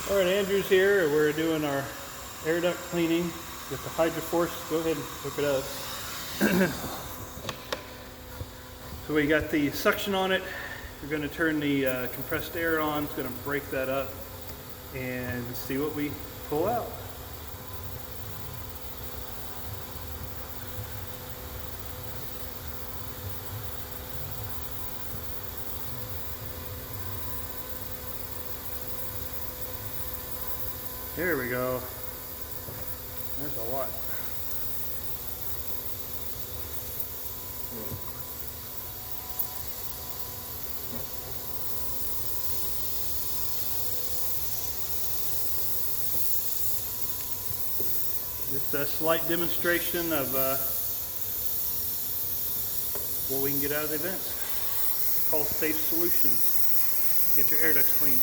All right, Andrew's here. We're doing our air duct cleaning with the Hydroforce. Go ahead and hook it up. So we got the suction on it. We're going to turn the compressed air on. It's going to break that up and see what we pull out. There we go. There's a lot. Just a slight demonstration of what we can get out of the vents. It's called Safe Solutions. Get your air ducts clean.